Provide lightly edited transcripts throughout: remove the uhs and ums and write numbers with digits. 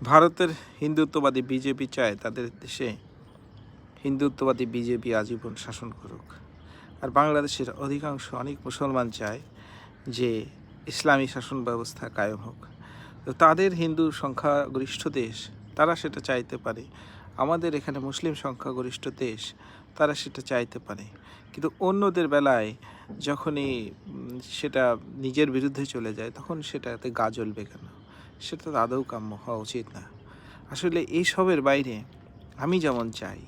ভারতের হিন্দুত্ববাদী বিজেপি চায় তাদের দেশে হিন্দুত্ববাদী বিজেপি আজীবন শাসন করুক। আর বাংলাদেশের অধিকাংশ অনেক মুসলমান চায় যে ইসলামী শাসন ব্যবস্থা কায়েম হোক। তো তাদের হিন্দু সংখ্যাগরিষ্ঠ দেশ, তারা সেটা চাইতে পারে। আমাদের এখানে মুসলিম সংখ্যাগরিষ্ঠ দেশ, তারা সেটা চাইতে পারে। কিন্তু অন্যদের বেলায় যখনই সেটা নিজের বিরুদ্ধে চলে যায়, তখন সেটাতে গা জ্বলবে কেন? সেটা তো আদৌ কাম্য হওয়া উচিত না। আসলে এইসবের বাইরে আমি যেমন চাই,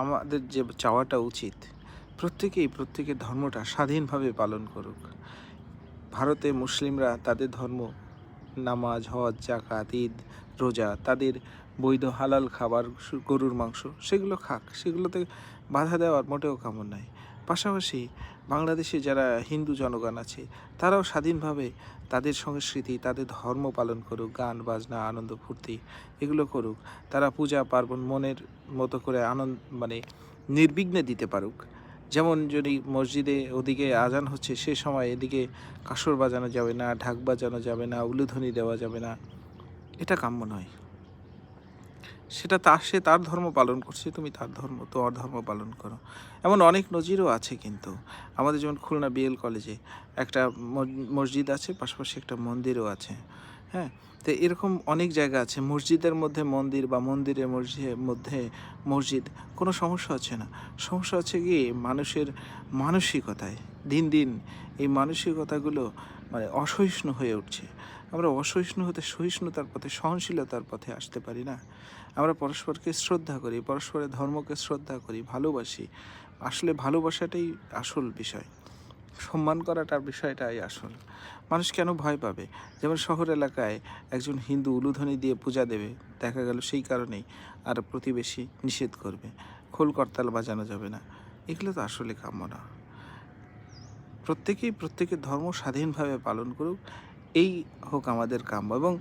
আমাদের যে চাওয়াটা উচিত, প্রত্যেকেই প্রত্যেকের ধর্মটা স্বাধীনভাবে পালন করুক। ভারতে মুসলিমরা তাদের ধর্ম, নামাজ, হজ, জাকাত, ঈদ, রোজা, তাদের বৈধ হালাল খাবার, গরুর মাংস, সেগুলো খাক, সেগুলোতে বাধা দেওয়ার মোটেও কামনা নাই। পাশাপাশি বাংলাদেশে যারা হিন্দু জনগণ আছে, তারাও স্বাধীনভাবে তাদের সংস্কৃতি, তাদের ধর্ম পালন করুক, গান বাজনা, আনন্দ ফুর্তি এগুলো করুক। তারা পূজা পার্বণ মনের মতো করে নির্বিঘ্নে দিতে পারুক। যেমন যদি মসজিদে ওদিকে আজান হচ্ছে, সে সময় এদিকে কাসর বাজানো যাবে না, ঢাক বাজানো যাবে না, উলুধ্বনি দেওয়া যাবে না, এটা কাম্য নয়। সেটা সে তার ধর্ম পালন করছে, তুমি তোমার ধর্ম পালন করো। এমন অনেক নজিরও আছে। কিন্তু আমাদের যেমন খুলনা বিএল কলেজে একটা মসজিদ আছে, পাশাপাশি একটা মন্দিরও আছে। হ্যাঁ, তো এরকম অনেক জায়গা আছে, মসজিদের মধ্যে মন্দির বা মন্দিরের মধ্যে মসজিদ, কোনো সমস্যা হচ্ছে না। সমস্যা হচ্ছে কি মানুষের মানসিকতায়। দিন দিন এই মানসিকতাগুলো অসহিষ্ণু হয়ে উঠছে। আমরা অসহিষ্ণু হতে সহিষ্ণুতার পথে, সহনশীলতার পথে আসতে পারি না। আমরা পরস্পরকে শ্রদ্ধা করি, পরস্পরের ধর্মকে শ্রদ্ধা করি, ভালোবাসি। আসলে ভালোবাসাটাই আসল বিষয়, সম্মান করাটার বিষয়টাই আসল। মানুষ কেন ভয় পাবে? যেমন শহর এলাকায় একজন হিন্দু উলুধ্বনি দিয়ে পূজা দেবে, দেখা গেল সেই কারণেই আর প্রতিবেশী নিষেধ করবে, খোল করতাল বাজানো যাবে না। এগুলো তো আসলে কাম্য না। প্রত্যেকেই প্রত্যেকের ধর্ম স্বাধীনভাবে পালন করুক, এই হোক আমাদের কাম্য। এবং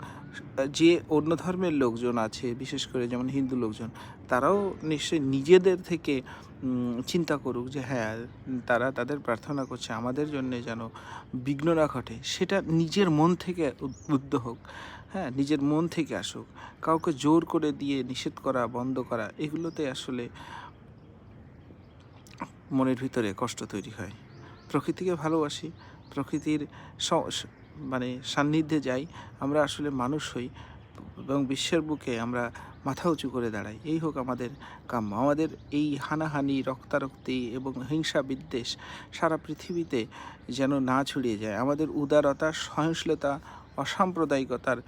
যে অন্য ধর্মের লোকজন আছে, বিশেষ করে যেমন হিন্দু লোকজন, তারাও নিশ্চয়ই নিজেদের থেকে চিন্তা করুক যে হ্যাঁ, তারা তাদের প্রার্থনা করছে আমাদের জন্যে যেন বিঘ্ন না ঘটে। সেটা নিজের মন থেকে উদ্বুদ্ধ হোক। হ্যাঁ, নিজের মন থেকে আসুক। কাউকে জোর করে দিয়ে নিষেধ করা, বন্ধ করা, এগুলোতে আসলে মনের ভিতরে কষ্ট তৈরি হয়। প্রকৃতিকে ভালোবাসি, প্রকৃতির সান্নিধ্যে যাই, আমরা আসলে মানুষ হই এবং বিশ্বের বুকে আমরা মাথা উঁচু করে দাঁড়াই। এই হোক আমাদের কাম্য। আমাদের এই হানাহানি, রক্তারক্তি এবং হিংসা বিদ্বেষ সারা পৃথিবীতে যেন না ছড়িয়ে যায়। আমাদের উদারতা, সহনশীলতা, অসাম্প্রদায়িকতার